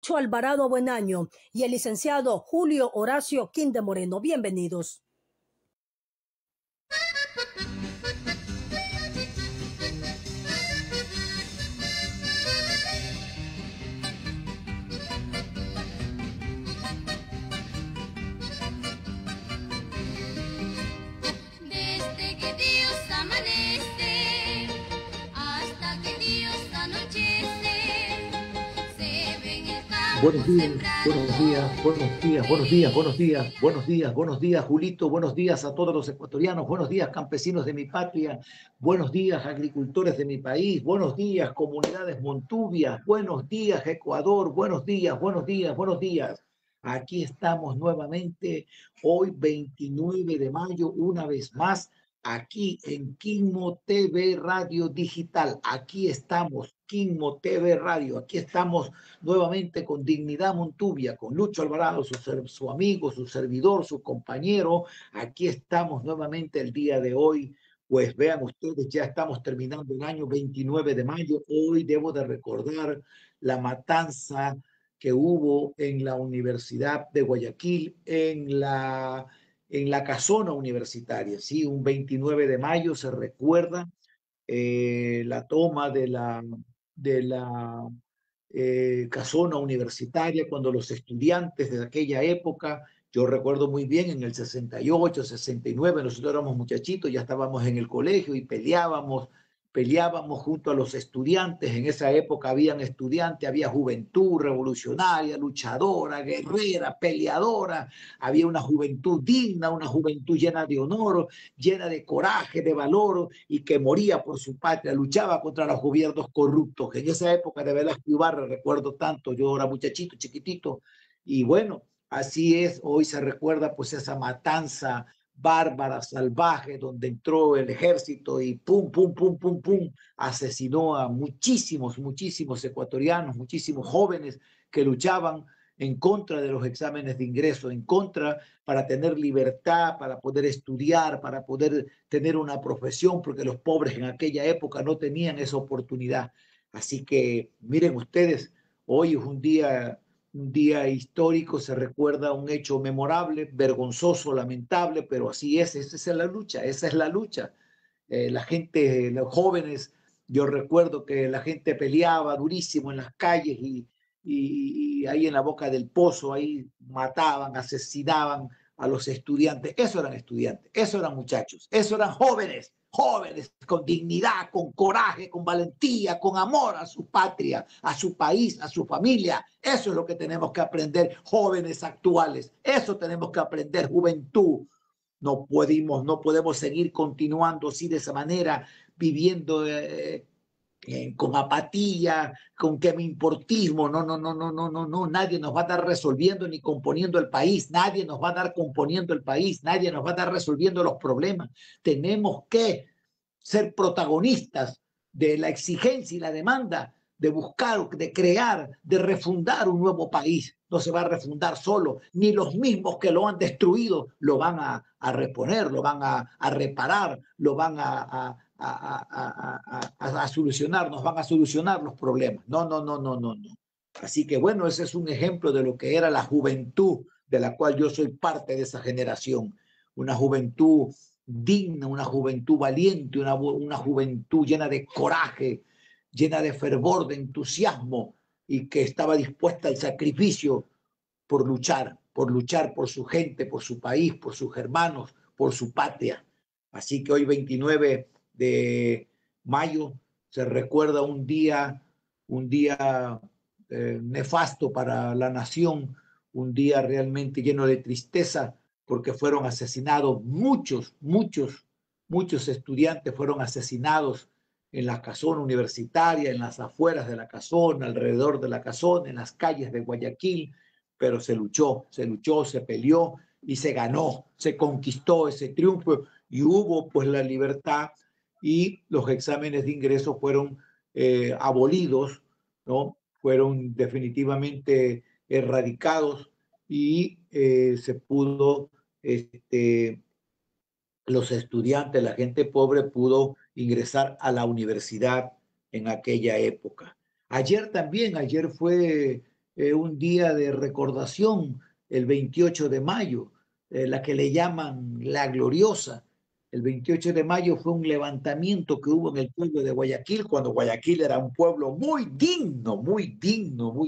Lucho Alvarado Buenaño y el licenciado Julio Horacio Quinde Moreno. Bienvenidos. Desde que Dios amanece hasta que Dios anochece, se ve en el campo Buenos días, sembrado. buenos días, buenos días, buenos días, buenos días, buenos días, buenos días, Julito, buenos días a todos los ecuatorianos, buenos días, campesinos de mi patria, buenos días, agricultores de mi país, buenos días, comunidades montubias, buenos días, Ecuador, buenos días, buenos días, buenos días. Aquí estamos nuevamente, hoy 29 de mayo, una vez más, aquí en Quimmo TV Radio Digital. Aquí estamos, Quimmo TV Radio, aquí estamos nuevamente con Dignidad Montubia, con Lucho Alvarado, su amigo, su servidor, su compañero. Aquí estamos nuevamente el día de hoy. Pues vean ustedes, ya estamos terminando el año 29 de mayo. Hoy debo de recordar la matanza que hubo en la Universidad de Guayaquil, en la casona universitaria. Sí, un 29 de mayo se recuerda la toma de la casona universitaria, cuando los estudiantes de aquella época, yo recuerdo muy bien, en el 68, 69, nosotros éramos muchachitos, ya estábamos en el colegio y peleábamos junto a los estudiantes. En esa época habían estudiantes, había juventud revolucionaria, luchadora, guerrera, peleadora, había una juventud digna, una juventud llena de honor, llena de coraje, de valor, y que moría por su patria, luchaba contra los gobiernos corruptos. En esa época de Velázquez Ibarra, recuerdo tanto, yo era muchachito, chiquitito, y bueno, así es, hoy se recuerda pues esa matanza bárbara, salvaje, donde entró el ejército y pum, pum, pum, pum, pum, asesinó a muchísimos, muchísimos ecuatorianos, muchísimos jóvenes que luchaban en contra de los exámenes de ingreso, en contra para tener libertad, para poder estudiar, para poder tener una profesión, porque los pobres en aquella época no tenían esa oportunidad. Así que miren ustedes, hoy es un día histórico, se recuerda un hecho memorable, vergonzoso, lamentable, pero así es, esa es la lucha, esa es la lucha. La gente, los jóvenes, yo recuerdo que la gente peleaba durísimo en las calles y ahí en la boca del pozo, ahí mataban, asesinaban a los estudiantes. Eso eran estudiantes, eso eran muchachos, eso eran jóvenes, jóvenes con dignidad, con coraje, con valentía, con amor a su patria, a su país, a su familia. Eso es lo que tenemos que aprender, jóvenes actuales. Eso tenemos que aprender, juventud. No podemos seguir continuando así de esa manera, viviendo con apatía, con que me importismo. No, no, no, no, no, no, no. Nadie nos va a dar resolviendo ni componiendo el país. Nadie nos va a dar componiendo el país. Nadie nos va a dar resolviendo los problemas. Tenemos que ser protagonistas de la exigencia y la demanda de buscar, de crear, de refundar un nuevo país. No se va a refundar solo, ni los mismos que lo han destruido lo van a reponer, lo van a reparar, lo van a solucionar, nos van a solucionar los problemas. No, no, no, no, no, no. Así que bueno, ese es un ejemplo de lo que era la juventud, de la cual yo soy parte de esa generación. Una juventud digna, una juventud valiente, una juventud llena de coraje, llena de fervor, de entusiasmo, y que estaba dispuesta al sacrificio por luchar por su gente, por su país, por sus hermanos, por su patria. Así que hoy 29 de mayo se recuerda un día nefasto para la nación, un día realmente lleno de tristeza, porque fueron asesinados muchos estudiantes fueron asesinados en la casona universitaria, en las afueras de la casona, alrededor de la casona, en las calles de Guayaquil, pero se luchó, se peleó y se ganó, se conquistó ese triunfo y hubo pues la libertad y los exámenes de ingreso fueron abolidos, ¿no? Fueron definitivamente erradicados y se pudo, los estudiantes, la gente pobre pudo ingresar a la universidad en aquella época. Ayer también, ayer fue un día de recordación, el 28 de mayo, la que le llaman la gloriosa. El 28 de mayo fue un levantamiento que hubo en el pueblo de Guayaquil, cuando Guayaquil era un pueblo muy digno, muy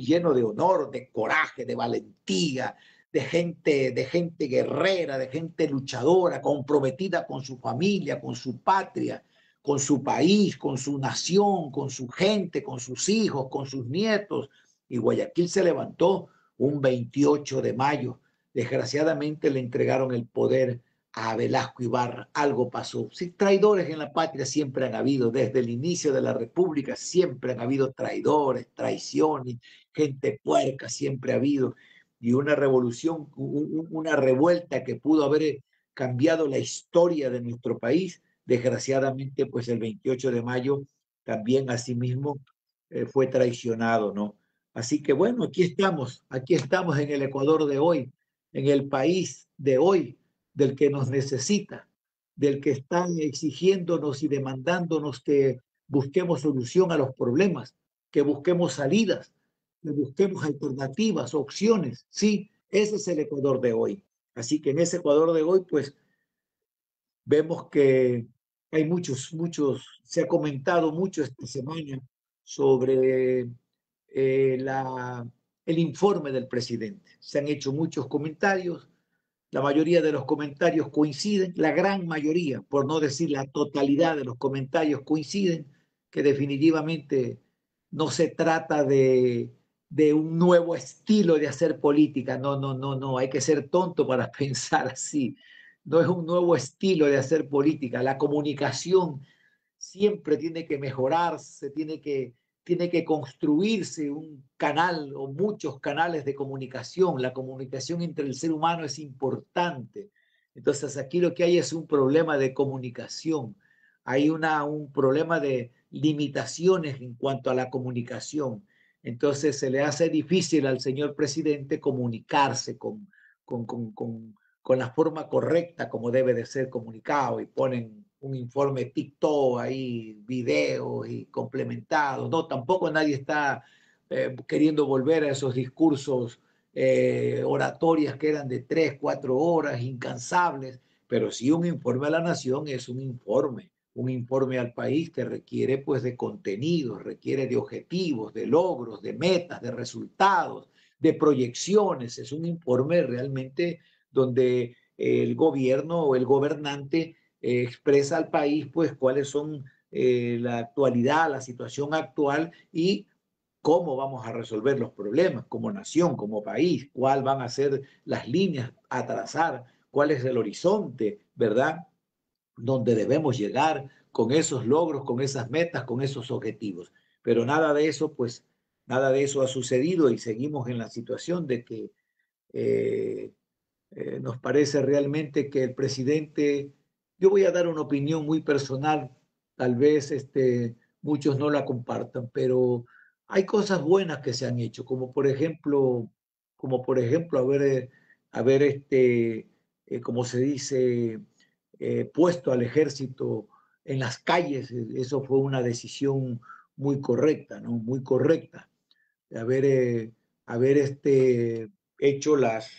lleno de honor, de coraje, de valentía, de gente guerrera, de gente luchadora, comprometida con su familia, con su patria, con su país, con su nación, con su gente, con sus hijos, con sus nietos. Y Guayaquil se levantó un 28 de mayo. Desgraciadamente le entregaron el poder a Velasco Ibarra. Algo pasó. Sí, traidores en la patria siempre han habido. Desde el inicio de la República siempre han habido traidores, traiciones, gente puerca siempre ha habido. Y una revolución, una revuelta que pudo haber cambiado la historia de nuestro país. Desgraciadamente, pues el 28 de mayo también asimismo fue traicionado, ¿no? Así que bueno, aquí estamos en el Ecuador de hoy, en el país de hoy, del que nos necesita, del que están exigiéndonos y demandándonos que busquemos solución a los problemas, que busquemos salidas, que busquemos alternativas, opciones. Sí, ese es el Ecuador de hoy. Así que en ese Ecuador de hoy, pues vemos que hay se ha comentado mucho esta semana sobre la, el informe del presidente. Se han hecho muchos comentarios, la mayoría de los comentarios coinciden, la gran mayoría, por no decir la totalidad de los comentarios coinciden, que definitivamente no se trata de un nuevo estilo de hacer política. No, no, no, no, hay que ser tonto para pensar así. No es un nuevo estilo de hacer política. La comunicación siempre tiene que mejorarse, tiene que construirse un canal o muchos canales de comunicación. La comunicación entre el ser humano es importante. Entonces aquí lo que hay es un problema de comunicación. Hay un problema de limitaciones en cuanto a la comunicación. Entonces se le hace difícil al señor presidente comunicarse con, con, con, con la forma correcta como debe de ser comunicado y ponen un informe TikTok ahí, videos y complementados. No, tampoco nadie está queriendo volver a esos discursos oratorias que eran de 3, 4 horas, incansables, pero sí un informe a la nación es un informe al país que requiere pues de contenidos, requiere de objetivos, de logros, de metas, de resultados, de proyecciones. Es un informe realmente donde el gobierno o el gobernante expresa al país pues cuáles son la actualidad, la situación actual y cómo vamos a resolver los problemas como nación, como país, cuáles van a ser las líneas a trazar, cuál es el horizonte, ¿verdad? Donde debemos llegar con esos logros, con esas metas, con esos objetivos. Pero nada de eso, pues, nada de eso ha sucedido y seguimos en la situación de que eh, nos parece realmente que el presidente, yo voy a dar una opinión muy personal, tal vez muchos no la compartan, pero hay cosas buenas que se han hecho, como por ejemplo haber como se dice, puesto al ejército en las calles. Eso fue una decisión muy correcta, ¿no? Muy correcta de haber hecho las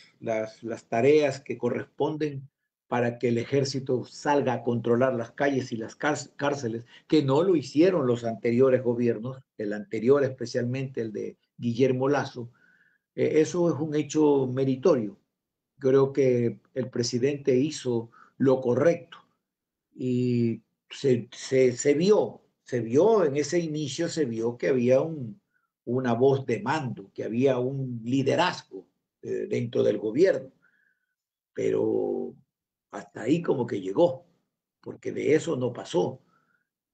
tareas que corresponden para que el ejército salga a controlar las calles y las cárceles, que no lo hicieron los anteriores gobiernos, el anterior especialmente el de Guillermo Lazo. Eso es un hecho meritorio. Creo que el presidente hizo lo correcto y se vio en ese inicio, se vio que había una voz de mando, que había un liderazgo dentro del gobierno, pero hasta ahí como que llegó, porque de eso no pasó.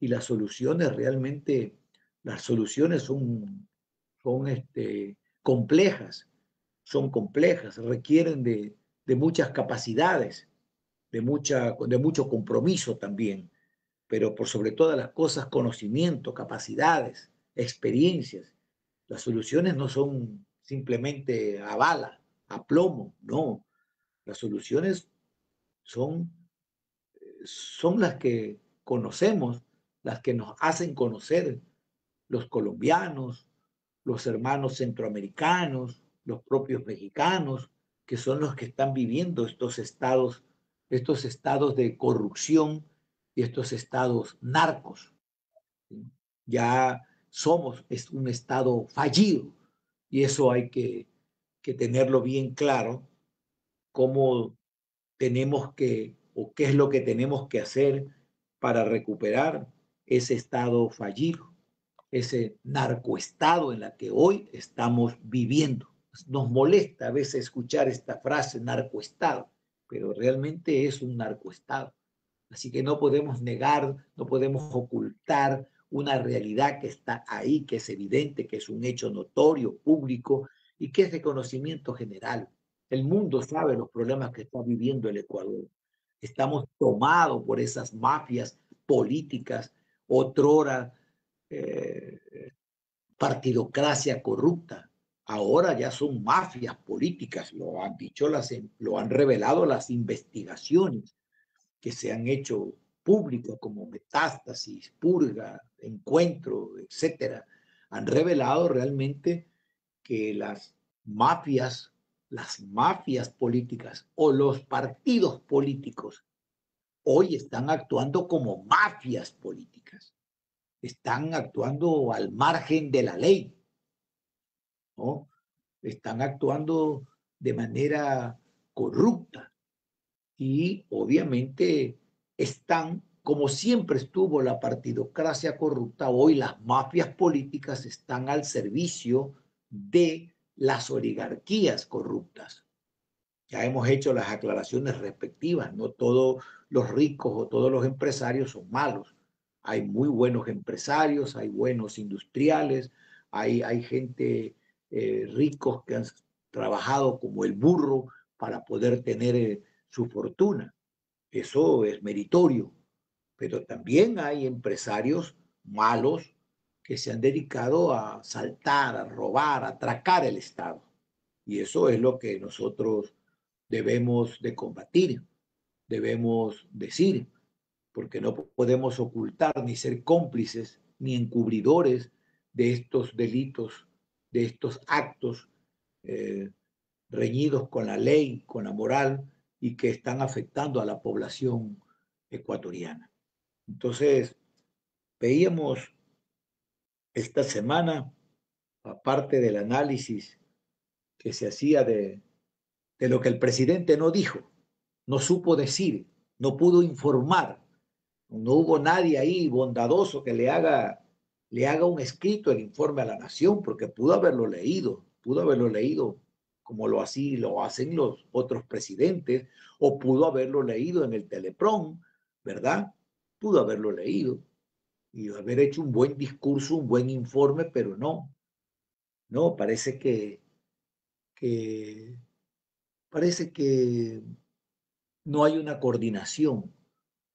Y las soluciones realmente, las soluciones son complejas, son complejas, requieren de muchas capacidades, de mucho compromiso también, pero por sobre todas las cosas, conocimiento, capacidades, experiencias. Las soluciones no son simplemente a bala, a plomo, no. Las soluciones son, son las que conocemos, las que nos hacen conocer los colombianos, los hermanos centroamericanos, los propios mexicanos, que son los que están viviendo estos estados de corrupción y estos estados narcos. Ya es un estado fallido y eso hay que tenerlo bien claro, cómo tenemos que, o qué es lo que tenemos que hacer para recuperar ese estado fallido, ese narcoestado en la que hoy estamos viviendo. Nos molesta a veces escuchar esta frase narcoestado, pero realmente es un narcoestado. Así que no podemos negar, no podemos ocultar una realidad que está ahí, que es evidente, que es un hecho notorio, público y que es de conocimiento general. El mundo sabe los problemas que está viviendo el Ecuador. Estamos tomados por esas mafias políticas, otrora eh, partidocracia corrupta. Ahora ya son mafias políticas, lo han revelado las investigaciones que se han hecho públicas como Metástasis, Purga, Encuentro, etcétera, han revelado realmente que las mafias políticas o los partidos políticos hoy están actuando como mafias políticas, están actuando al margen de la ley, ¿no? Están actuando de manera corrupta y obviamente están, como siempre estuvo la partidocracia corrupta, hoy las mafias políticas están al servicio de las oligarquías corruptas. Ya hemos hecho las aclaraciones respectivas, no todos los ricos o todos los empresarios son malos. Hay muy buenos empresarios, hay buenos industriales, hay gente ricos que han trabajado como el burro para poder tener su fortuna. Eso es meritorio, pero también hay empresarios malos que se han dedicado a saltar, a robar, a atracar el Estado. Y eso es lo que nosotros debemos de combatir, debemos decir, porque no podemos ocultar ni ser cómplices ni encubridores de estos delitos, de estos actos eh, reñidos con la ley, con la moral y que están afectando a la población ecuatoriana. Entonces, veíamos esta semana, aparte del análisis que se hacía de lo que el presidente no dijo, no supo decir, no pudo informar, no hubo nadie ahí bondadoso que le haga un escrito el informe a la nación, porque pudo haberlo leído como lo hacen los otros presidentes, o pudo haberlo leído en el Teleprom, ¿verdad? Pudo haberlo leído y haber hecho un buen discurso, un buen informe, pero no, que, parece que no hay una coordinación,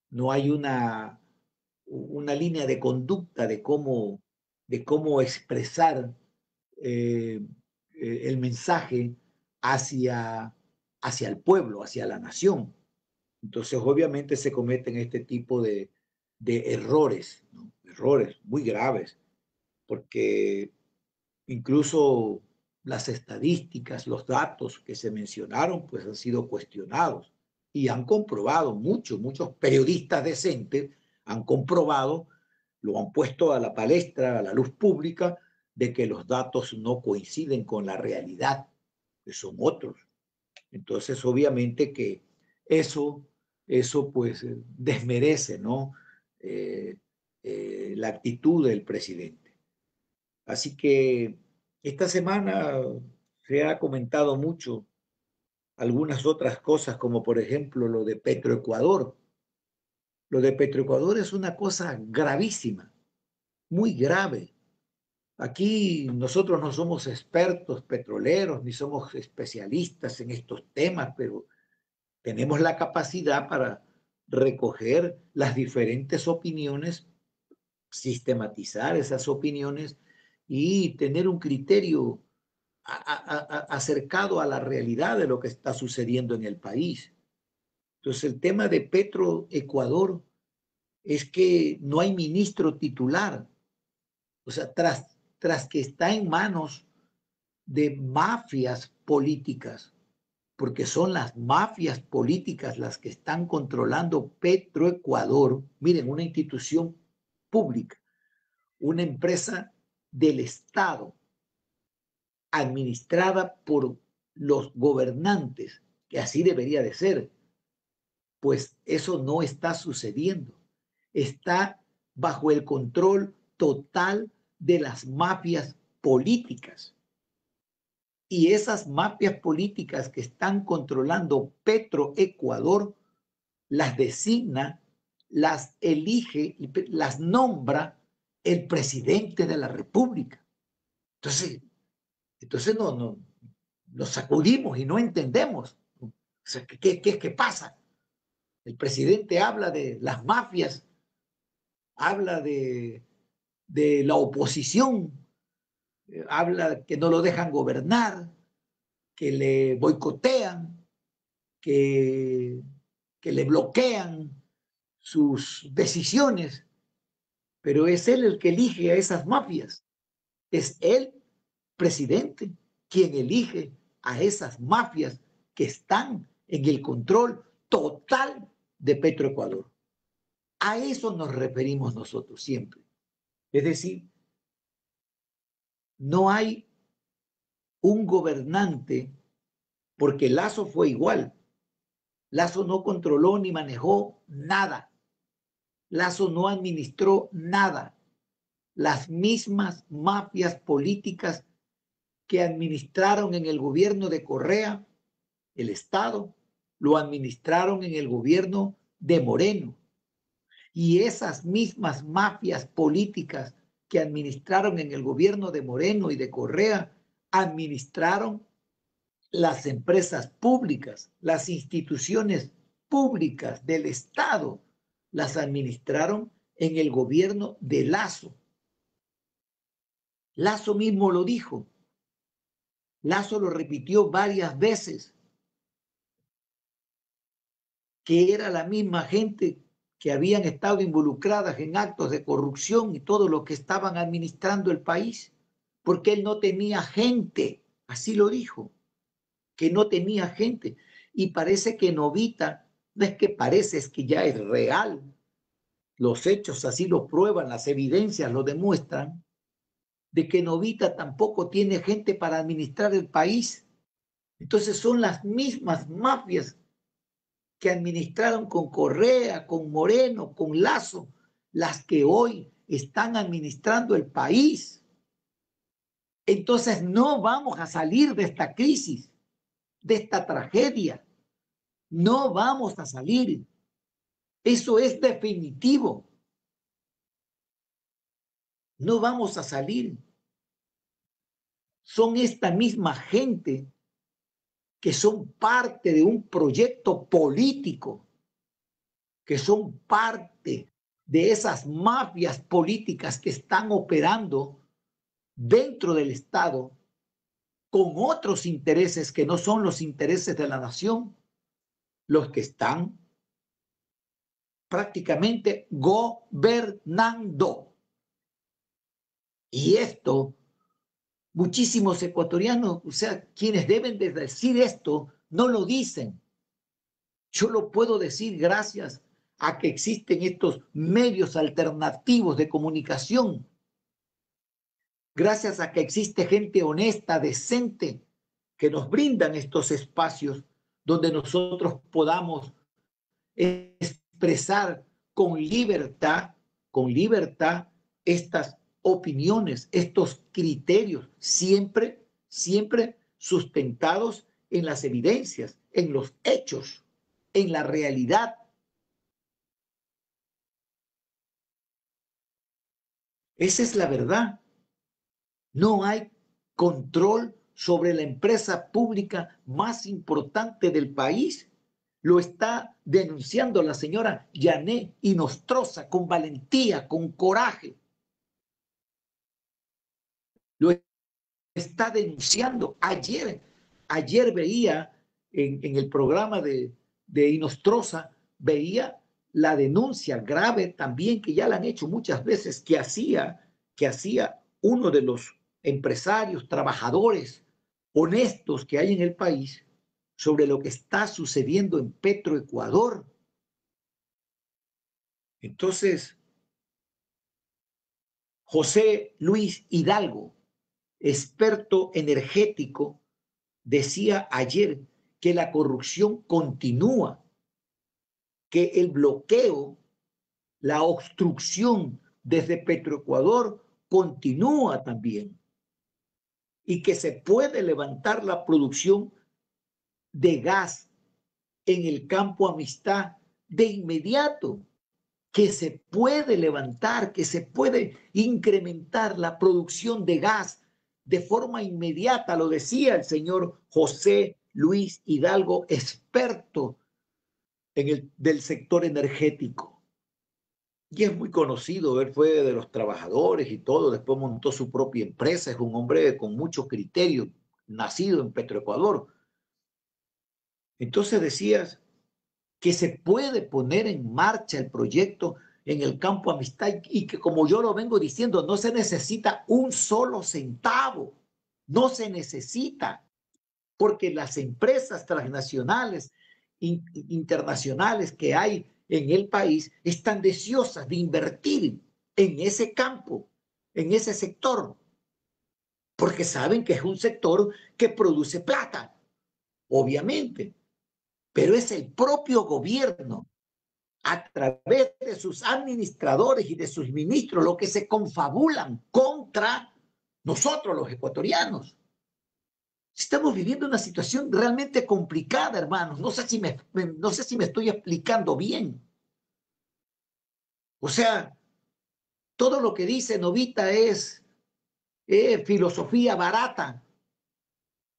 no hay una línea de conducta de cómo expresar eh, el mensaje hacia, hacia el pueblo, hacia la nación. Entonces, obviamente se cometen este tipo de errores, ¿no? Errores muy graves, porque incluso las estadísticas, los datos que se mencionaron, pues han sido cuestionados y han comprobado, muchos periodistas decentes han comprobado, lo han puesto a la palestra, a la luz pública, de que los datos no coinciden con la realidad, que son otros. Entonces, obviamente que eso, eso pues desmerece, ¿no? La actitud del presidente. Así que esta semana se ha comentado mucho algunas otras cosas, como por ejemplo lo de Petroecuador. Lo de Petroecuador es una cosa gravísima, muy grave. Aquí nosotros no somos expertos petroleros ni somos especialistas en estos temas, pero tenemos la capacidad para recoger las diferentes opiniones, sistematizar esas opiniones y tener un criterio acercado a la realidad de lo que está sucediendo en el país. Entonces, el tema de Petroecuador es que no hay ministro titular. O sea, tras que está en manos de mafias políticas, porque son las mafias políticas las que están controlando Petroecuador. Miren, una institución pública, una empresa del Estado, administrada por los gobernantes, que así debería de ser, pues eso no está sucediendo. Está bajo el control total de las mafias políticas. Y esas mafias políticas que están controlando Petroecuador las designa, las elige, las nombra el presidente de la República. Entonces nos sacudimos y no entendemos. O sea, ¿qué pasa? El presidente habla de las mafias, habla de la oposición, habla que no lo dejan gobernar, que le boicotean, que le bloquean sus decisiones, pero es él el que elige a esas mafias. Es él, presidente, quien elige a esas mafias que están en el control total de Petroecuador. A eso nos referimos nosotros siempre. Es decir, no hay un gobernante, porque Lasso fue igual. Lasso no controló ni manejó nada. Lasso no administró nada. Las mismas mafias políticas que administraron en el gobierno de Correa, el Estado, lo administraron en el gobierno de Moreno. Y esas mismas mafias políticas que administraron en el gobierno de Moreno y de Correa, administraron las empresas públicas, las instituciones públicas del Estado, las administraron en el gobierno de Lasso. Lasso mismo lo dijo. Lasso lo repitió varias veces, que era la misma gente que habían estado involucradas en actos de corrupción y todo lo que estaban administrando el país, porque él no tenía gente, así lo dijo, que no tenía gente. Y parece que Novita, no es que parece, es que ya es real. Los hechos así lo prueban, las evidencias lo demuestran, de que Novita tampoco tiene gente para administrar el país. Entonces son las mismas mafias que administraron con Correa, con Moreno, con Lasso, las que hoy están administrando el país. Entonces no vamos a salir de esta crisis, de esta tragedia. No vamos a salir. Eso es definitivo. No vamos a salir. Son esta misma gente que son parte de un proyecto político, que son parte de esas mafias políticas que están operando dentro del Estado con otros intereses que no son los intereses de la nación, los que están prácticamente gobernando. Y esto, muchísimos ecuatorianos, o sea, quienes deben de decir esto, no lo dicen. Yo lo puedo decir gracias a que existen estos medios alternativos de comunicación, gracias a que existe gente honesta, decente, que nos brindan estos espacios donde nosotros podamos expresar con libertad estas opiniones, estos criterios, siempre sustentados en las evidencias, en los hechos, en la realidad. Esa es la verdad. No hay control sobre la empresa pública más importante del país. Lo está denunciando la señora Yané Inostroza con valentía, con coraje. Lo está denunciando. Ayer veía en el programa de Inostroza, veía la denuncia grave también, que ya la han hecho muchas veces, que hacía uno de los empresarios, trabajadores honestos que hay en el país sobre lo que está sucediendo en Petroecuador. Entonces, José Luis Hidalgo, experto energético, decía ayer que la corrupción continúa, que el bloqueo, la obstrucción desde Petroecuador continúa también y que se puede levantar la producción de gas en el campo Amistad de inmediato, que se puede levantar, que se puede incrementar la producción de gas de forma inmediata, lo decía el señor José Luis Hidalgo, experto del sector energético. Y es muy conocido, él fue de los trabajadores y todo, después montó su propia empresa, es un hombre con mucho criterio, nacido en Petroecuador. Entonces decías que se puede poner en marcha el proyecto en el campo Amistad y que, como yo lo vengo diciendo, no se necesita un solo centavo, no se necesita, porque las empresas transnacionales, internacionales que hay en el país están deseosas de invertir en ese campo, en ese sector, porque saben que es un sector que produce plata, obviamente, pero es el propio gobierno a través de sus administradores y de sus ministros lo que se confabulan contra nosotros los ecuatorianos. Estamos viviendo una situación realmente complicada, hermanos. No sé si me estoy explicando bien. O sea, todo lo que dice Novita es filosofía barata,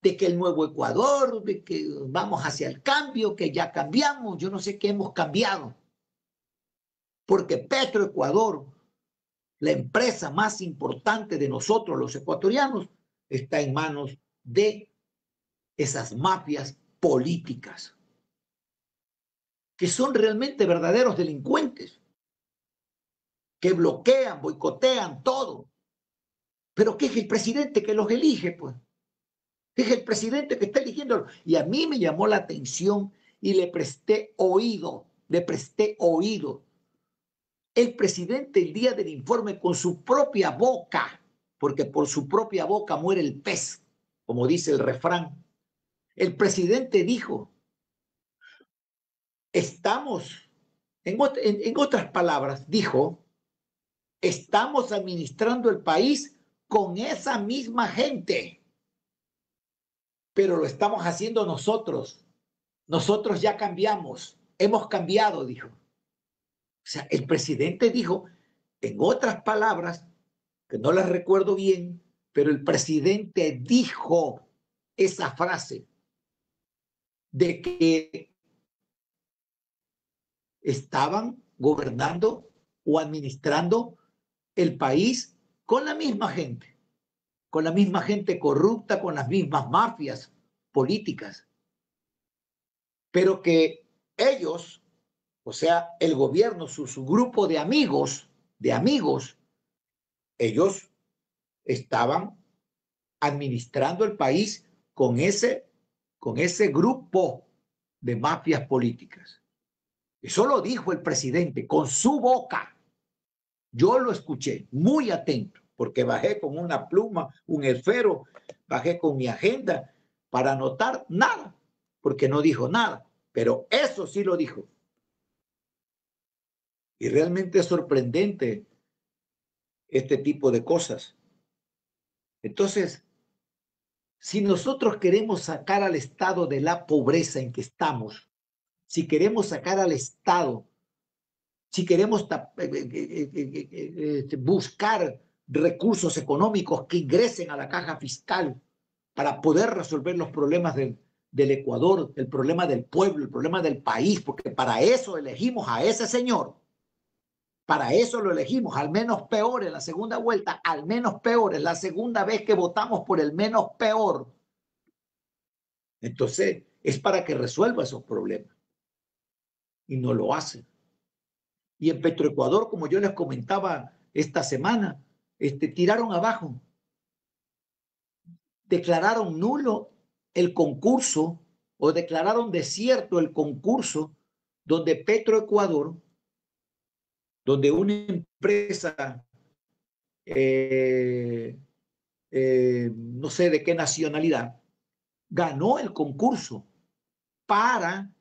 de que el nuevo Ecuador, de que vamos hacia el cambio, que ya cambiamos. Yo no sé qué hemos cambiado. Porque Petroecuador, la empresa más importante de nosotros los ecuatorianos, está en manos de esas mafias políticas, que son realmente verdaderos delincuentes, que bloquean, boicotean todo. Pero ¿qué es el presidente que los elige? Pues es el presidente que está eligiendo. Y a mí me llamó la atención y le presté oído. El presidente el día del informe con su propia boca, porque por su propia boca muere el pez, como dice el refrán. El presidente dijo, estamos, en otras palabras, dijo, estamos administrando el país con esa misma gente, pero lo estamos haciendo nosotros. Nosotros ya cambiamos, hemos cambiado, dijo. O sea, el presidente dijo, en otras palabras, que no las recuerdo bien, pero el presidente dijo esa frase de que estaban gobernando o administrando el país con la misma gente corrupta, con las mismas mafias políticas, pero que ellos, o sea, el gobierno, su grupo de amigos, ellos estaban administrando el país con ese grupo de mafias políticas. Eso lo dijo el presidente con su boca. Yo lo escuché muy atento, porque bajé con una pluma, un esfero, bajé con mi agenda para anotar nada, porque no dijo nada, pero eso sí lo dijo. Y realmente es sorprendente este tipo de cosas. Entonces, si nosotros queremos sacar al Estado de la pobreza en que estamos, si queremos sacar al Estado, si queremos buscar recursos económicos que ingresen a la caja fiscal para poder resolver los problemas del Ecuador, el problema del pueblo, el problema del país, porque para eso elegimos a ese señor. Para eso lo elegimos, al menos peor en la segunda vuelta, al menos peor, es la segunda vez que votamos por el menos peor. Entonces, es para que resuelva esos problemas. Y no lo hace. Y en Petroecuador, como yo les comentaba esta semana, tiraron abajo, declararon nulo el concurso o declararon desierto el concurso donde Petroecuador, donde una empresa, no sé de qué nacionalidad, ganó el concurso para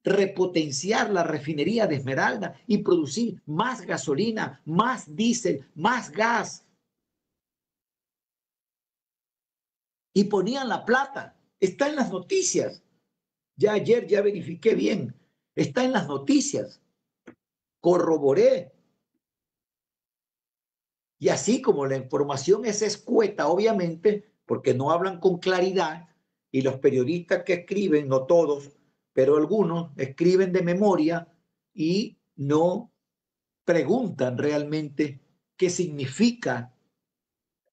repotenciar la refinería de Esmeralda y producir más gasolina, más diésel, más gas. Y ponían la plata. Está en las noticias. Ya ayer ya verifiqué bien. Está en las noticias. Corroboré. Y así como la información es escueta, obviamente, porque no hablan con claridad, y los periodistas que escriben, no todos, pero algunos escriben de memoria y no preguntan realmente qué significa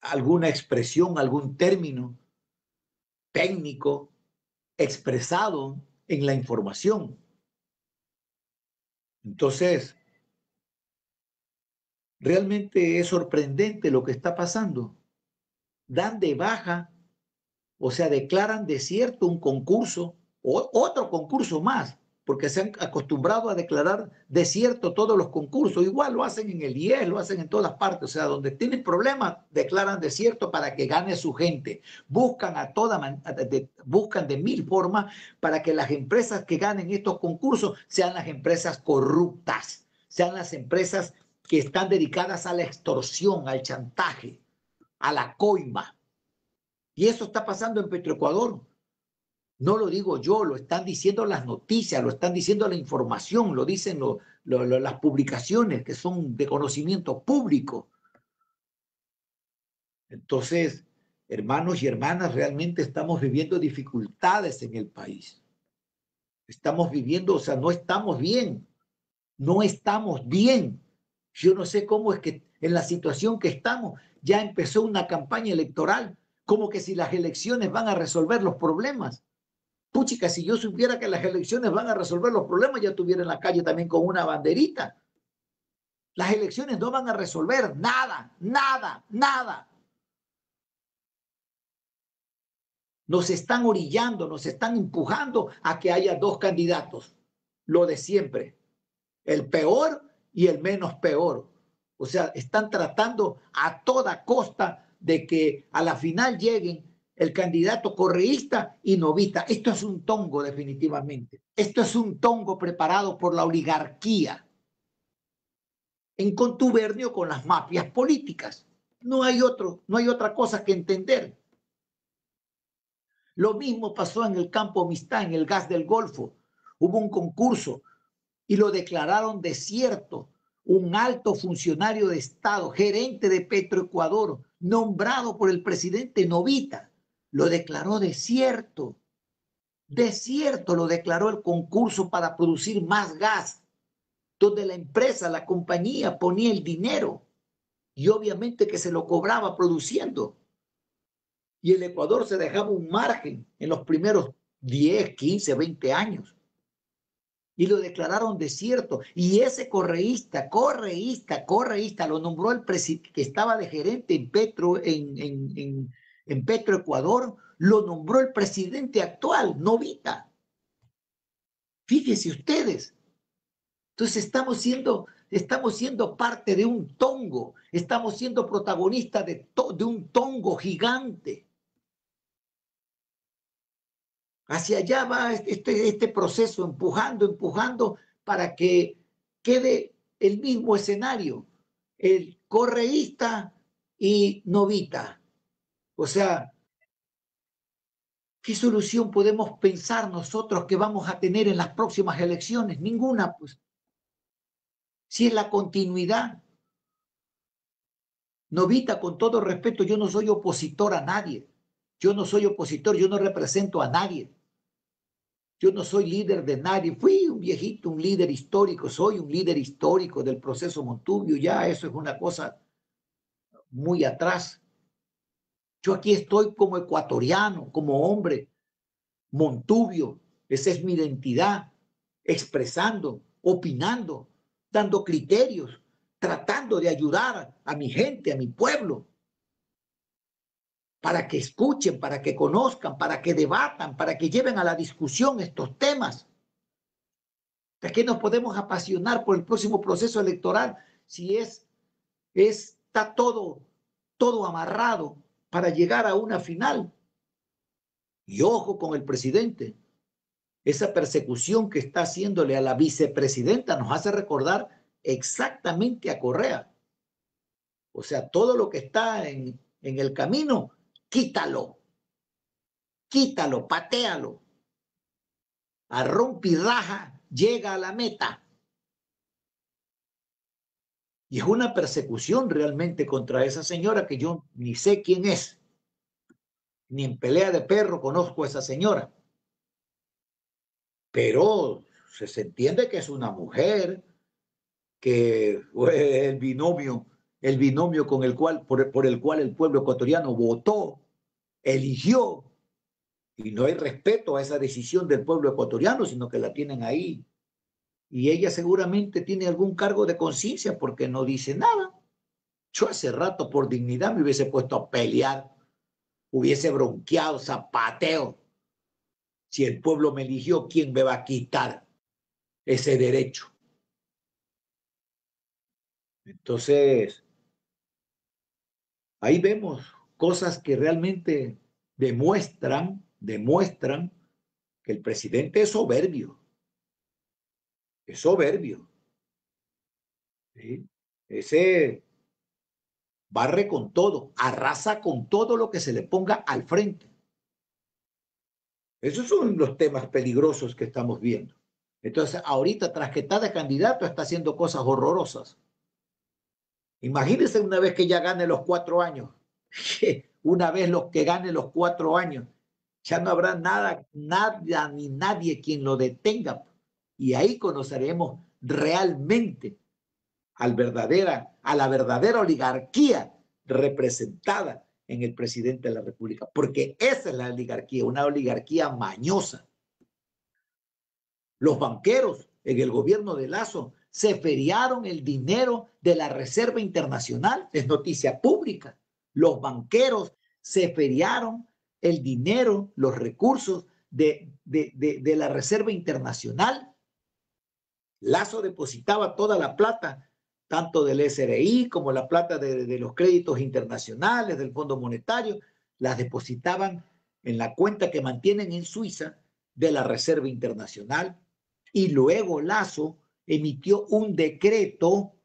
alguna expresión, algún término técnico expresado en la información. Entonces, realmente es sorprendente lo que está pasando. Dan de baja, o sea, declaran desierto un concurso o otro concurso más, porque se han acostumbrado a declarar desierto todos los concursos. Igual lo hacen en el IES, lo hacen en todas partes. O sea, donde tienen problemas, declaran desierto para que gane su gente. Buscan buscan de mil formas para que las empresas que ganen estos concursos sean las empresas corruptas, sean las empresas que están dedicadas a la extorsión, al chantaje, a la coima. Y eso está pasando en Petroecuador. No lo digo yo, lo están diciendo las noticias, lo están diciendo la información, lo dicen las publicaciones que son de conocimiento público. Entonces, hermanos y hermanas, realmente estamos viviendo dificultades en el país. Estamos viviendo, o sea, no estamos bien. No estamos bien. Yo no sé cómo es que en la situación que estamos ya empezó una campaña electoral, como que si las elecciones van a resolver los problemas. Puchica, si yo supiera que las elecciones van a resolver los problemas, ya estuviera en la calle también con una banderita. Las elecciones no van a resolver nada, nada, nada. Nos están orillando, nos están empujando a que haya dos candidatos. Lo de siempre. El peor y el menos peor. O sea, están tratando a toda costa de que a la final lleguen el candidato correísta y novista. Esto es un tongo definitivamente. Esto es un tongo preparado por la oligarquía en contubernio con las mafias políticas. No hay otra cosa que entender. Lo mismo pasó en el campo Mistá, en el gas del Golfo. Hubo un concurso y lo declararon desierto. Un alto funcionario de Estado, gerente de Petroecuador, nombrado por el presidente Novita, lo declaró desierto. Desierto lo declaró el concurso para producir más gas, donde la empresa, la compañía ponía el dinero y obviamente que se lo cobraba produciendo. Y el Ecuador se dejaba un margen en los primeros 10, 15, 20 años. Y lo declararon desierto. Y ese correísta, lo nombró el presidente que estaba de gerente en Petroecuador, lo nombró el presidente actual, Novita. Fíjense ustedes. Entonces estamos siendo parte de un tongo, estamos siendo protagonistas de un tongo gigante. Hacia allá va este proceso, empujando para que quede el mismo escenario, el correísta y Novita. O sea, ¿qué solución podemos pensar nosotros que vamos a tener en las próximas elecciones? Ninguna, pues. Si es la continuidad. Novita, con todo respeto, yo no soy opositor a nadie. Yo no soy opositor, yo no represento a nadie. Yo no soy líder de nadie. Fui un viejito, un líder histórico. Soy un líder histórico del proceso Montubio. Ya eso es una cosa muy atrás. Yo aquí estoy como ecuatoriano, como hombre. Montubio, esa es mi identidad. Expresando, opinando, dando criterios, tratando de ayudar a mi gente, a mi pueblo, para que escuchen, para que conozcan, para que debatan, para que lleven a la discusión estos temas. ¿De qué nos podemos apasionar por el próximo proceso electoral si está todo amarrado para llegar a una final? Y ojo con el presidente. Esa persecución que está haciéndole a la vicepresidenta nos hace recordar exactamente a Correa. O sea, todo lo que está en el camino, quítalo, patéalo. A rompirraja llega a la meta. Y es una persecución realmente contra esa señora que yo ni sé quién es. Ni en pelea de perro conozco a esa señora. Pero se entiende que es una mujer, que fue el binomio con el cual, por el cual el pueblo ecuatoriano votó, eligió, y no hay respeto a esa decisión del pueblo ecuatoriano, sino que la tienen ahí. Y ella seguramente tiene algún cargo de conciencia porque no dice nada. Yo hace rato por dignidad me hubiese puesto a pelear, hubiese bronqueado, zapateo. Si el pueblo me eligió, ¿quién me va a quitar ese derecho? Entonces, ahí vemos cosas que realmente demuestran que el presidente es soberbio. Es soberbio. ¿Sí? Ese barre con todo, arrasa con todo lo que se le ponga al frente. Esos son los temas peligrosos que estamos viendo. Entonces, ahorita, tras que está de candidato, está haciendo cosas horrorosas. Imagínense una vez que ya gane los 4 años. Una vez los que gane los 4 años, ya no habrá nada ni nadie quien lo detenga. Y ahí conoceremos realmente a la verdadera oligarquía representada en el presidente de la República, porque esa es la oligarquía, una oligarquía mañosa. Los banqueros en el gobierno de Lazo se feriaron el dinero de la Reserva Internacional, es noticia pública. Los banqueros se feriaron el dinero, los recursos de la Reserva Internacional. Lazo depositaba toda la plata, tanto del SRI como la plata de los créditos internacionales, del Fondo Monetario, las depositaban en la cuenta que mantienen en Suiza de la Reserva Internacional. Y luego Lazo emitió un decreto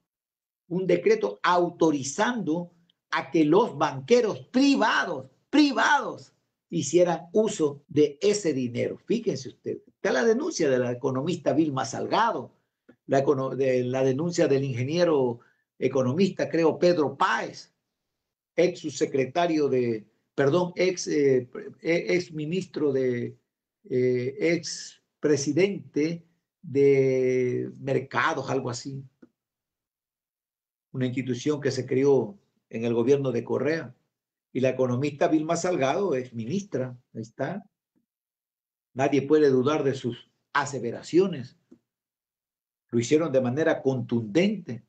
autorizando a que los banqueros privados hicieran uso de ese dinero. Fíjense ustedes, está la denuncia de la economista Vilma Salgado, la denuncia del ingeniero economista, creo, Pedro Páez, ex subsecretario ex ministro ex presidente de Mercados, algo así. Una institución que se creó en el gobierno de Correa. Y la economista Vilma Salgado es ministra, ahí está. Nadie puede dudar de sus aseveraciones. Lo hicieron de manera contundente.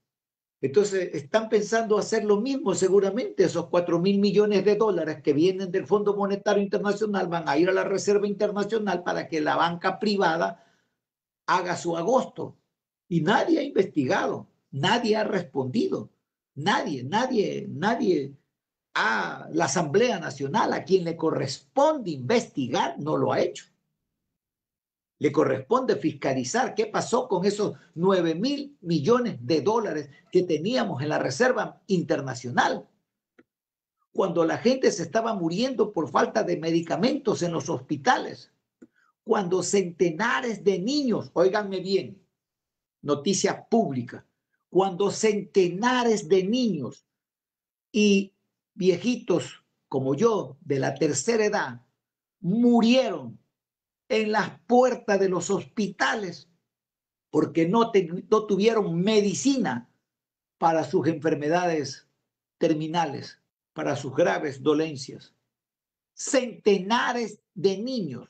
Entonces, están pensando hacer lo mismo seguramente. Esos 4.000 millones de dólares que vienen del Fondo Monetario Internacional van a ir a la Reserva Internacional para que la banca privada haga su agosto. Y nadie ha investigado, nadie ha respondido, nadie la Asamblea Nacional, a quien le corresponde investigar, no lo ha hecho. Le corresponde fiscalizar qué pasó con esos 9.000 millones de dólares que teníamos en la Reserva Internacional, cuando la gente se estaba muriendo por falta de medicamentos en los hospitales, cuando centenares de niños, óiganme bien, noticia pública, cuando centenares de niños y viejitos como yo, de la tercera edad, murieron en las puertas de los hospitales porque no tuvieron medicina para sus enfermedades terminales, para sus graves dolencias. Centenares de niños.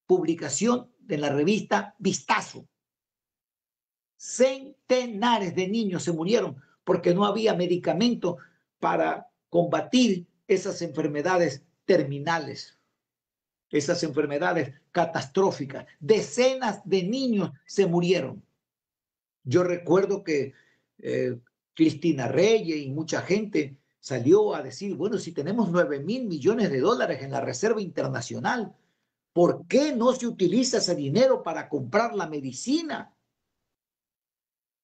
Publicación de la revista Vistazo. Centenares de niños se murieron porque no había medicamento para combatir esas enfermedades terminales, esas enfermedades catastróficas. Decenas de niños se murieron. Yo recuerdo que Cristina Reyes y mucha gente salió a decir, bueno, si tenemos 9.000 millones de dólares en la Reserva Internacional, ¿por qué no se utiliza ese dinero para comprar la medicina?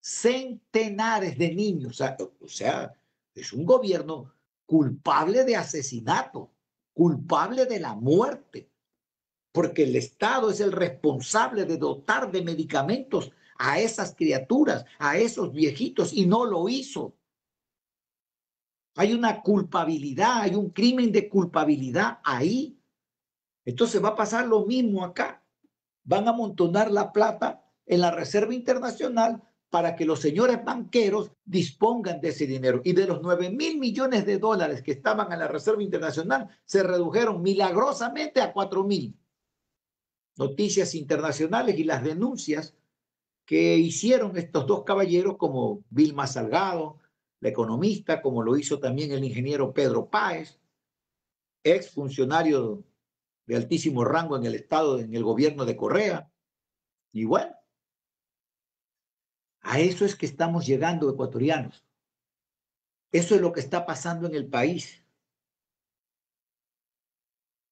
Centenares de niños, o sea, es un gobierno culpable de asesinato, culpable de la muerte, porque el Estado es el responsable de dotar de medicamentos a esas criaturas, a esos viejitos, y no lo hizo. Hay una culpabilidad, hay un crimen de culpabilidad ahí. Entonces va a pasar lo mismo acá. Van a amontonar la plata en la Reserva Internacional para que los señores banqueros dispongan de ese dinero. Y de los 9.000 millones de dólares que estaban en la Reserva Internacional, se redujeron milagrosamente a 4.000. Noticias internacionales y las denuncias que hicieron estos dos caballeros, como Vilma Salgado, la economista, como lo hizo también el ingeniero Pedro Páez, ex funcionario de altísimo rango en el Estado, en el gobierno de Correa. Y bueno, a eso es que estamos llegando, ecuatorianos. Eso es lo que está pasando en el país.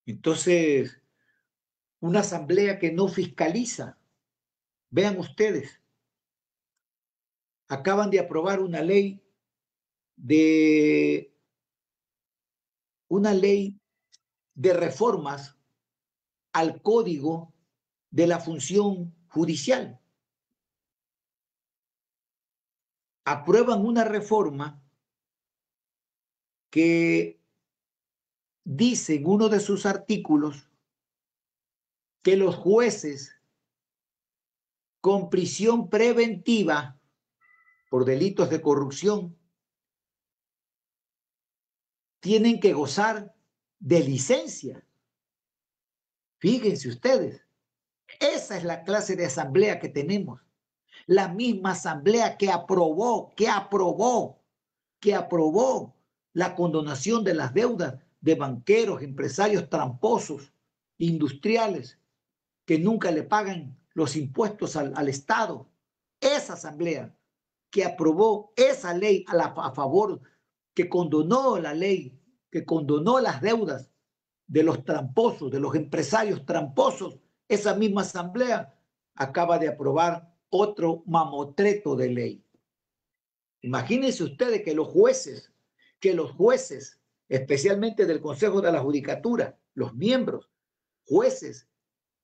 Entonces, una asamblea que no fiscaliza. Vean ustedes, acaban de aprobar una ley de reformas al Código de la Función Judicial. Aprueban una reforma que dice en uno de sus artículos que los jueces con prisión preventiva por delitos de corrupción tienen que gozar de licencia. Fíjense ustedes, esa es la clase de asamblea que tenemos. La misma asamblea que aprobó la condonación de las deudas de banqueros, empresarios tramposos, industriales, que nunca le pagan los impuestos al Estado. Esa asamblea que aprobó esa ley a favor, que condonó la ley, que condonó las deudas de los tramposos, de los empresarios tramposos, esa misma asamblea acaba de aprobar otro mamotreto de ley. Imagínense ustedes que los jueces, especialmente del Consejo de la Judicatura, los miembros, jueces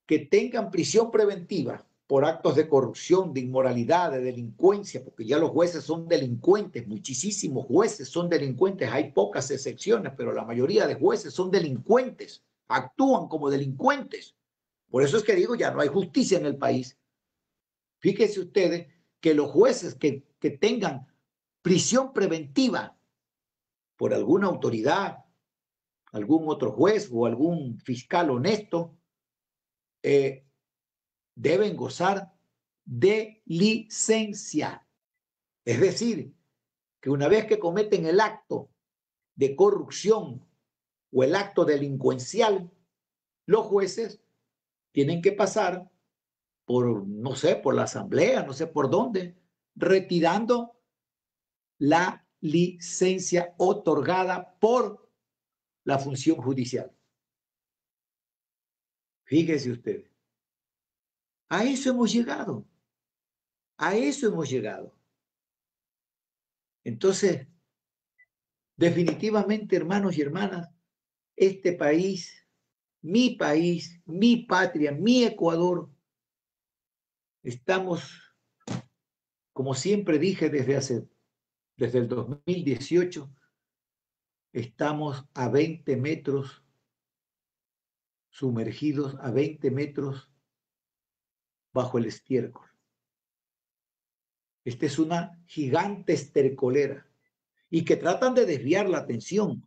que tengan prisión preventiva por actos de corrupción, de inmoralidad, de delincuencia, porque ya los jueces son delincuentes, muchísimos jueces son delincuentes, hay pocas excepciones, pero la mayoría de jueces son delincuentes, actúan como delincuentes. Por eso es que digo, ya no hay justicia en el país. Fíjense ustedes que los jueces que tengan prisión preventiva por alguna autoridad, algún otro juez o algún fiscal honesto, deben gozar de licencia. Es decir, que una vez que cometen el acto de corrupción o el acto delincuencial, los jueces tienen que pasar por, no sé, por la asamblea, no sé por dónde, retirando la licencia otorgada por la función judicial. Fíjese usted. A eso hemos llegado. A eso hemos llegado. Entonces, definitivamente, hermanos y hermanas, este país, mi patria, mi Ecuador, estamos, como siempre dije desde el 2018, estamos a 20 metros sumergidos, a 20 metros bajo el estiércol. Esta es una gigante estercolera y que tratan de desviar la atención.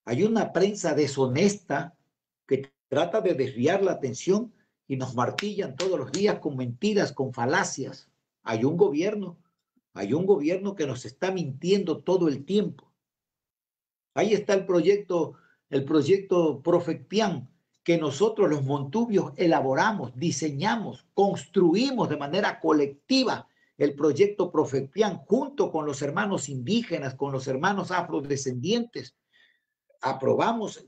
Hay una prensa deshonesta que trata de desviar la atención y nos martillan todos los días con mentiras, con falacias. Hay un gobierno que nos está mintiendo todo el tiempo. Ahí está el proyecto Profectian, que nosotros los montubios elaboramos, diseñamos, construimos de manera colectiva el proyecto Profectian junto con los hermanos indígenas, con los hermanos afrodescendientes. Aprobamos,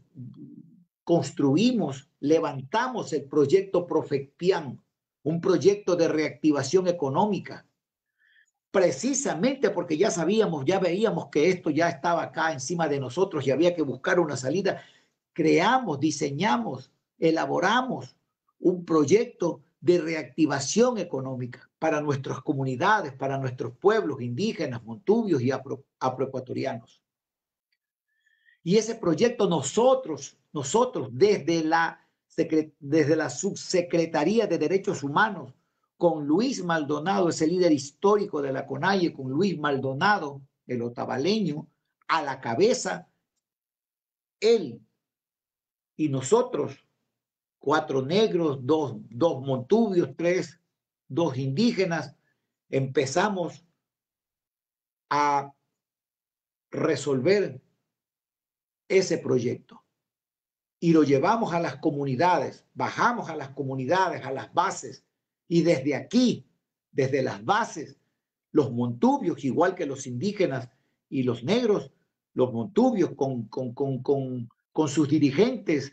construimos, levantamos el proyecto Profectian, un proyecto de reactivación económica, precisamente porque ya sabíamos, ya veíamos que esto ya estaba acá encima de nosotros y había que buscar una salida. Creamos, diseñamos, elaboramos un proyecto de reactivación económica para nuestras comunidades, para nuestros pueblos indígenas, montubios y afroecuatorianos. Y ese proyecto nosotros desde la Subsecretaría de Derechos Humanos, con Luis Maldonado, ese líder histórico de la CONAIE, con Luis Maldonado, el otavaleño, a la cabeza, él y nosotros, 4 negros, dos montubios, 2 indígenas, empezamos a resolver ese proyecto y lo llevamos a las comunidades, bajamos a las comunidades, a las bases, y desde aquí, desde las bases, los montubios, igual que los indígenas y los negros, los montubios con sus dirigentes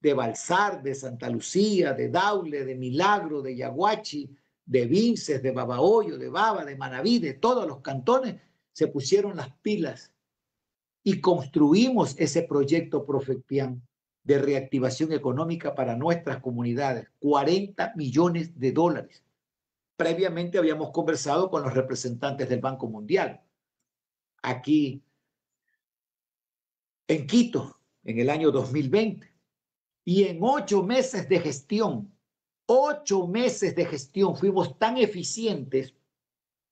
de Balsar, de Santa Lucía, de Daule, de Milagro, de Yaguachi, de Vinces, de Babahoyo, de Baba, de Manabí, de todos los cantones, se pusieron las pilas y construimos ese proyecto Profectian de reactivación económica para nuestras comunidades, $40 millones. Previamente habíamos conversado con los representantes del Banco Mundial, aquí en Quito, en el año 2020. Y en 8 meses de gestión, 8 meses de gestión, fuimos tan eficientes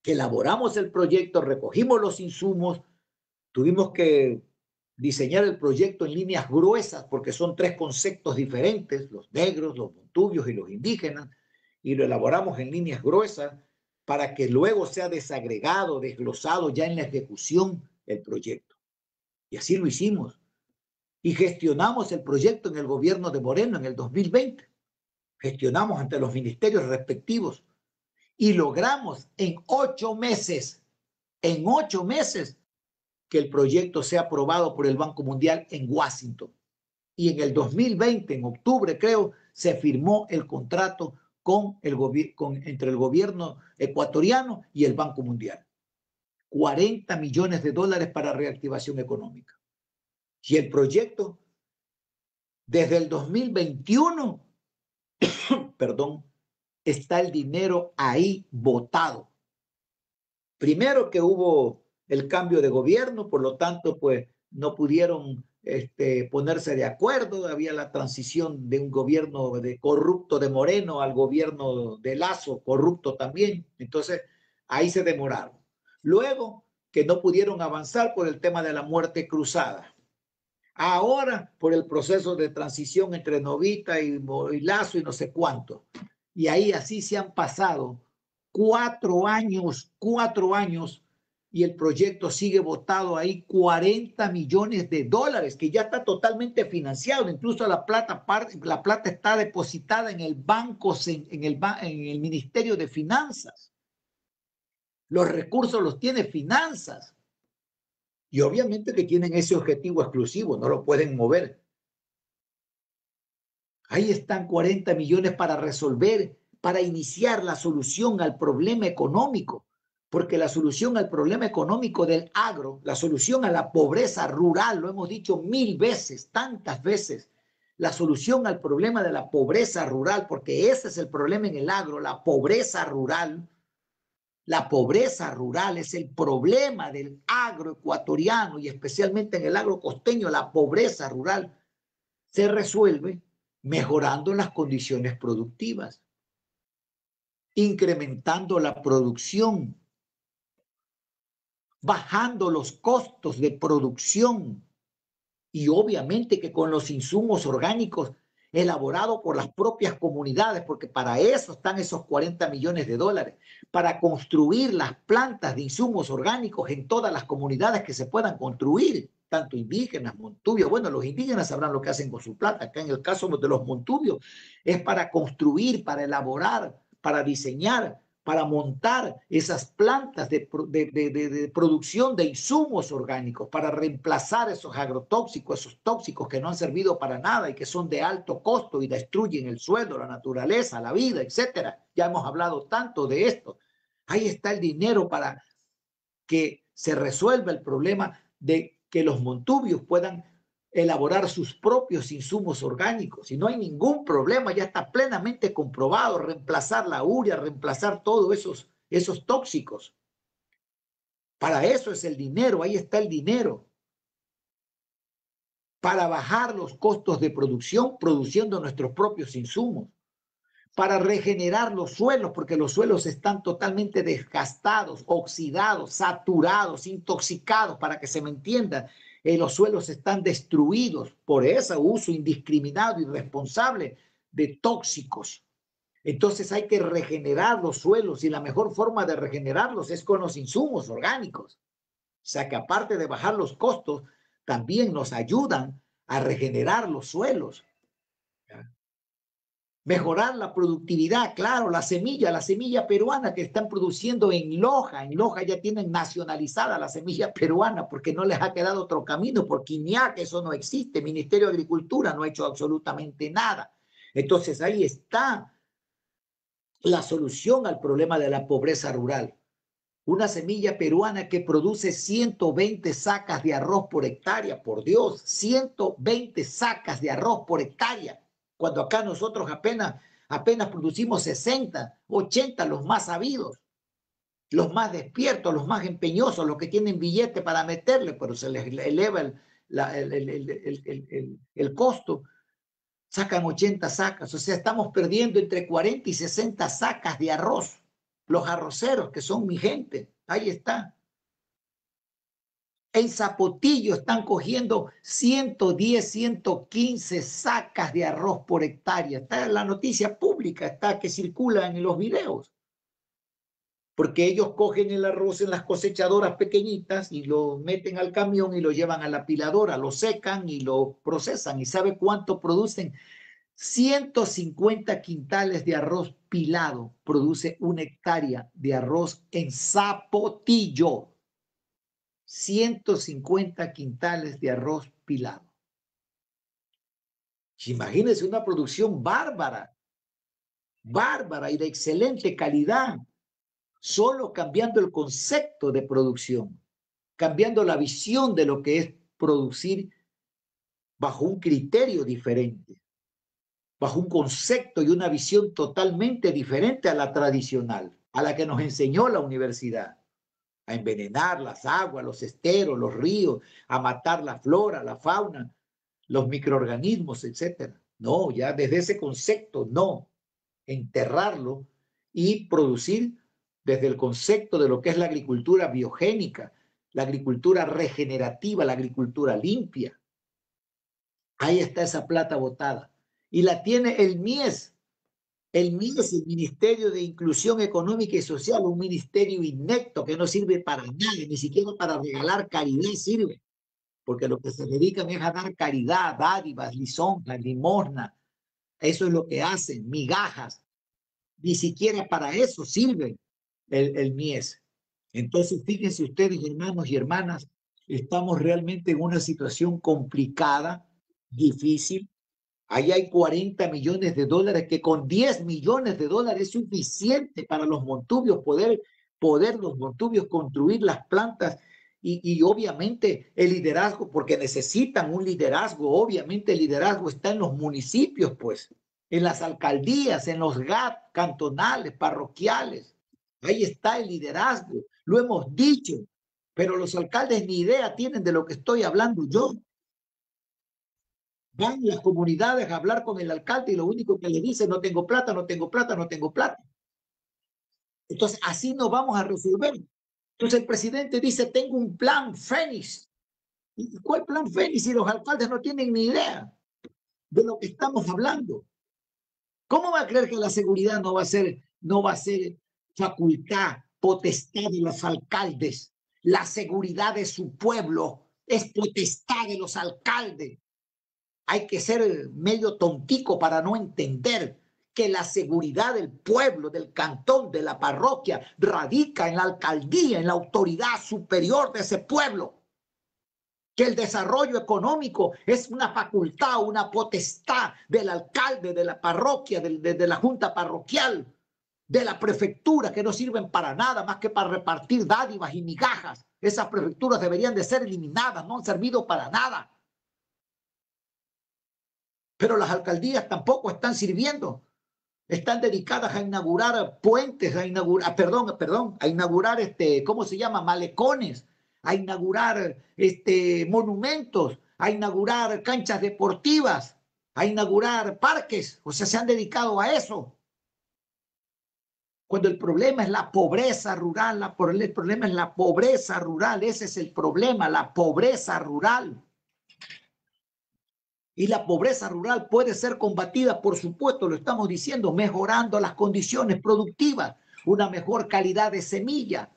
que elaboramos el proyecto, recogimos los insumos, tuvimos que diseñar el proyecto en líneas gruesas porque son 3 conceptos diferentes, los negros, los montubios y los indígenas, y lo elaboramos en líneas gruesas para que luego sea desagregado, desglosado ya en la ejecución el proyecto. Y así lo hicimos. Y gestionamos el proyecto en el gobierno de Moreno en el 2020. Gestionamos ante los ministerios respectivos y logramos en 8 meses, que el proyecto sea aprobado por el Banco Mundial en Washington. Y en el 2020, en octubre creo, se firmó el contrato entre el gobierno ecuatoriano y el Banco Mundial. $40 millones para reactivación económica. Y el proyecto, desde el 2021, perdón, está el dinero ahí botado. Primero que hubo el cambio de gobierno, por lo tanto, pues no pudieron ponerse de acuerdo. Había la transición de un gobierno corrupto de Moreno al gobierno de Lasso, corrupto también. Entonces, ahí se demoraron. Luego, que no pudieron avanzar por el tema de la muerte cruzada. Ahora, por el proceso de transición entre Novita y Lasso y no sé cuánto. Y ahí así se han pasado 4 años, y el proyecto sigue botado ahí, $40 millones, que ya está totalmente financiado. Incluso la plata está depositada en el banco, en el Ministerio de Finanzas. Los recursos los tiene Finanzas. Y obviamente que tienen ese objetivo exclusivo, no lo pueden mover. Ahí están 40 millones para resolver, para iniciar la solución al problema económico, porque la solución al problema económico del agro, la solución a la pobreza rural, lo hemos dicho 1000 veces, tantas veces, la solución al problema de la pobreza rural, porque ese es el problema en el agro, la pobreza rural. La pobreza rural es el problema del agro ecuatoriano y especialmente en el agro costeño. La pobreza rural se resuelve mejorando las condiciones productivas, incrementando la producción, bajando los costos de producción y obviamente que con los insumos orgánicos elaborado por las propias comunidades, porque para eso están esos 40 millones de dólares, para construir las plantas de insumos orgánicos en todas las comunidades que se puedan construir, tanto indígenas, montubios. Bueno, los indígenas sabrán lo que hacen con su plata. Acá en el caso de los montubios es para construir, para elaborar, para diseñar, para montar esas plantas de producción de insumos orgánicos, para reemplazar esos agrotóxicos, esos tóxicos que no han servido para nada y que son de alto costo y destruyen el suelo, la naturaleza, la vida, etcétera. Ya hemos hablado tanto de esto. Ahí está el dinero para que se resuelva el problema de que los montubios puedan elaborar sus propios insumos orgánicos. Y no hay ningún problema, ya está plenamente comprobado, reemplazar la urea, reemplazar todos esos tóxicos. Para eso es el dinero, ahí está el dinero. Para bajar los costos de producción, produciendo nuestros propios insumos. Para regenerar los suelos, porque los suelos están totalmente desgastados, oxidados, saturados, intoxicados, para que se me entienda. Los suelos están destruidos por ese uso indiscriminado y irresponsable de tóxicos. Entonces hay que regenerar los suelos y la mejor forma de regenerarlos es con los insumos orgánicos. O sea que aparte de bajar los costos, también nos ayudan a regenerar los suelos. Mejorar la productividad, claro, la semilla peruana que están produciendo en Loja ya tienen nacionalizada la semilla peruana porque no les ha quedado otro camino, porque INIAC eso no existe, Ministerio de Agricultura no ha hecho absolutamente nada. Entonces ahí está la solución al problema de la pobreza rural. Una semilla peruana que produce 120 sacas de arroz por hectárea, por Dios, 120 sacas de arroz por hectárea. Cuando acá nosotros apenas producimos 60, 80, los más sabidos, los más despiertos, los más empeñosos, los que tienen billete para meterle, pero se les eleva el costo, sacan 80 sacas. O sea, estamos perdiendo entre 40 y 60 sacas de arroz. Los arroceros, que son mi gente, ahí está. En Zapotillo están cogiendo 110, 115 sacas de arroz por hectárea. Está en la noticia pública, está que circula en los videos. Porque ellos cogen el arroz en las cosechadoras pequeñitas y lo meten al camión y lo llevan a la piladora, lo secan y lo procesan. ¿Y sabe cuánto producen? 150 quintales de arroz pilado produce una hectárea de arroz en Zapotillo. 150 quintales de arroz pilado. Imagínense una producción bárbara y de excelente calidad, solo cambiando el concepto de producción, cambiando la visión de lo que es producir bajo un criterio diferente, bajo un concepto y una visión totalmente diferente a la tradicional, a la que nos enseñó la universidad. A envenenar las aguas, los esteros, los ríos, a matar la flora, la fauna, los microorganismos, etc. No, ya desde ese concepto, no. Enterrarlo y producir desde el concepto de lo que es la agricultura biogénica, la agricultura regenerativa, la agricultura limpia. Ahí está esa plata botada. Y la tiene el MIES. El MIES, el Ministerio de Inclusión Económica y Social, un ministerio inepto que no sirve para nada, ni siquiera para regalar caridad sirve, porque lo que se dedican es a dar caridad, dádivas, lisonjas, limosna. Eso es lo que hacen, migajas. Ni siquiera para eso sirve el MIES. Entonces, fíjense ustedes, hermanos y hermanas, estamos realmente en una situación complicada, difícil. Ahí hay 40 millones de dólares, que con 10 millones de dólares es suficiente para los montubios poder los montubios construir las plantas y obviamente el liderazgo, porque necesitan un liderazgo. Obviamente el liderazgo está en los municipios, pues, en las alcaldías, en los GAT cantonales, parroquiales. Ahí está el liderazgo, lo hemos dicho, pero los alcaldes ni idea tienen de lo que estoy hablando yo. Van las comunidades a hablar con el alcalde y lo único que le dice: no tengo plata, no tengo plata, no tengo plata. Entonces, así no vamos a resolver. Entonces, el presidente dice: tengo un plan Fénix. ¿Y cuál plan Fénix si los alcaldes no tienen ni idea? de lo que estamos hablando. ¿Cómo va a creer que la seguridad no va a ser facultad, potestad de los alcaldes? La seguridad de su pueblo es potestad de los alcaldes. Hay que ser medio tontico para no entender que la seguridad del pueblo, del cantón, de la parroquia, radica en la alcaldía, en la autoridad superior de ese pueblo. Que el desarrollo económico es una facultad, una potestad del alcalde, de la parroquia, de la junta parroquial, de la prefectura, que no sirven para nada más que para repartir dádivas y migajas. Esas prefecturas deberían de ser eliminadas, no han servido para nada. Pero las alcaldías tampoco están sirviendo. Están dedicadas a inaugurar puentes, a inaugurar, a inaugurar ¿cómo se llama? Malecones, a inaugurar monumentos, a inaugurar canchas deportivas, a inaugurar parques. O sea, se han dedicado a eso. Cuando el problema es la pobreza rural, el problema es la pobreza rural, ese es el problema, la pobreza rural. Y la pobreza rural puede ser combatida, por supuesto, lo estamos diciendo, mejorando las condiciones productivas, una mejor calidad de semilla,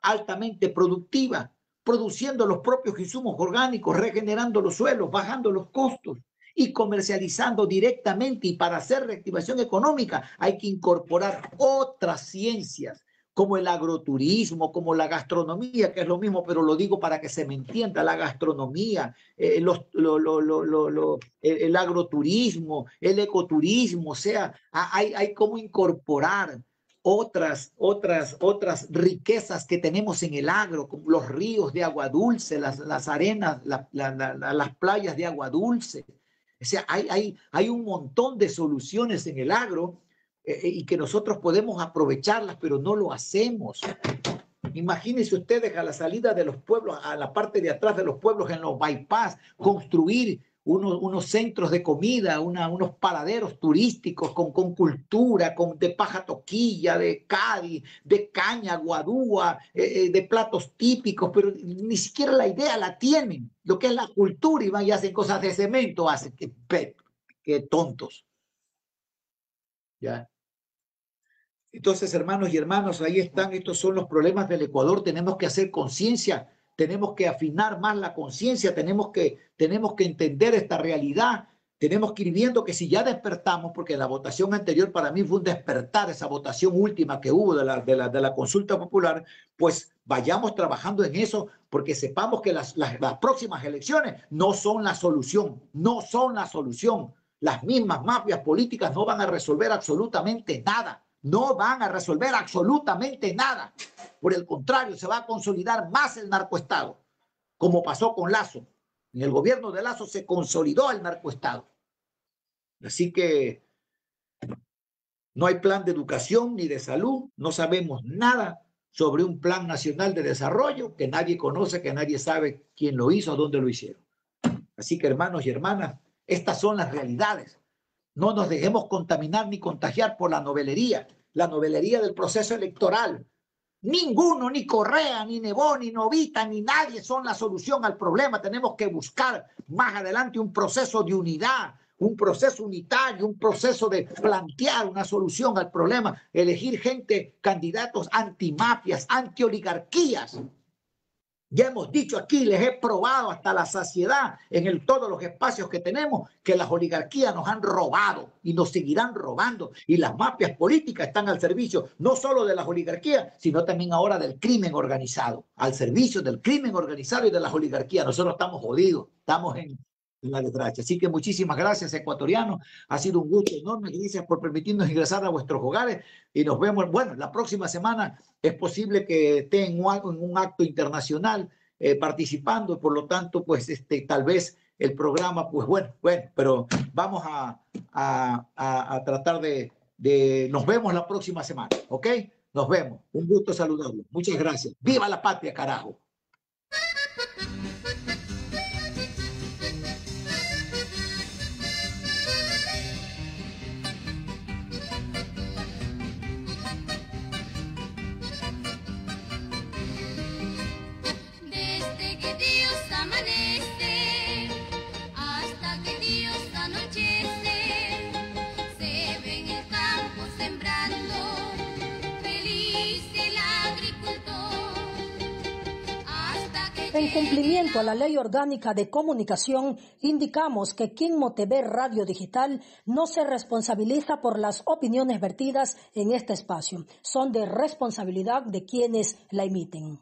altamente productiva, produciendo los propios insumos orgánicos, regenerando los suelos, bajando los costos y comercializando directamente. Y para hacer reactivación económica hay que incorporar otras ciencias, como el agroturismo, como la gastronomía, que es lo mismo, pero lo digo para que se me entienda, la gastronomía, el agroturismo, el ecoturismo, o sea, hay como incorporar otras riquezas que tenemos en el agro, como los ríos de agua dulce, las arenas, las playas de agua dulce. O sea, hay un montón de soluciones en el agro y que nosotros podemos aprovecharlas, pero no lo hacemos. Imagínense ustedes a la salida de los pueblos, a la parte de atrás de los pueblos, en los bypass, construir unos centros de comida, unos paraderos turísticos con cultura, de paja toquilla, de cadi, de caña, guadúa, de platos típicos, pero ni siquiera la idea la tienen. Lo que es la cultura, y van y hacen cosas de cemento, hacen que tontos. ¿Ya? Entonces, hermanos y hermanas, ahí están, estos son los problemas del Ecuador. Tenemos que hacer conciencia, tenemos que afinar más la conciencia, tenemos que entender esta realidad, tenemos que ir viendo que si ya despertamos, porque la votación anterior para mí fue un despertar, esa votación última que hubo de la consulta popular, pues vayamos trabajando en eso, porque sepamos que las próximas elecciones no son la solución, no son la solución. Las mismas mafias políticas no van a resolver absolutamente nada. No van a resolver absolutamente nada. Por el contrario, se va a consolidar más el narcoestado, como pasó con Lazo. En el gobierno de Lazo se consolidó el narcoestado. Así que no hay plan de educación ni de salud, no sabemos nada sobre un plan nacional de desarrollo que nadie conoce, que nadie sabe quién lo hizo, dónde lo hicieron. Así que, hermanos y hermanas, estas son las realidades. No nos dejemos contaminar ni contagiar por la novelería del proceso electoral. Ninguno, ni Correa, ni Nebot, ni Novita, ni nadie son la solución al problema. Tenemos que buscar más adelante un proceso de unidad, un proceso unitario, un proceso de plantear una solución al problema, elegir gente, candidatos antimafias, antioligarquías. Ya hemos dicho aquí, les he probado hasta la saciedad en todos los espacios que tenemos que las oligarquías nos han robado y nos seguirán robando. Y las mafias políticas están al servicio no solo de las oligarquías, sino también ahora del crimen organizado, al servicio del crimen organizado y de las oligarquías. Nosotros estamos jodidos, estamos en la desgracia. Así que muchísimas gracias, ecuatorianos. Ha sido un gusto enorme. Gracias por permitirnos ingresar a vuestros hogares y nos vemos. Bueno, la próxima semana es posible que esté en un acto internacional participando, por lo tanto, pues tal vez el programa, pues bueno, pero vamos a tratar de nos vemos la próxima semana, ¿ok? Nos vemos. Un gusto saludarlos. Muchas gracias. ¡Viva la patria, carajo! Desde que Dios amanece hasta que Dios anochece. En cumplimiento a la Ley Orgánica de Comunicación, indicamos que Quimmo TV Radio Digital no se responsabiliza por las opiniones vertidas en este espacio. Son de responsabilidad de quienes la emiten.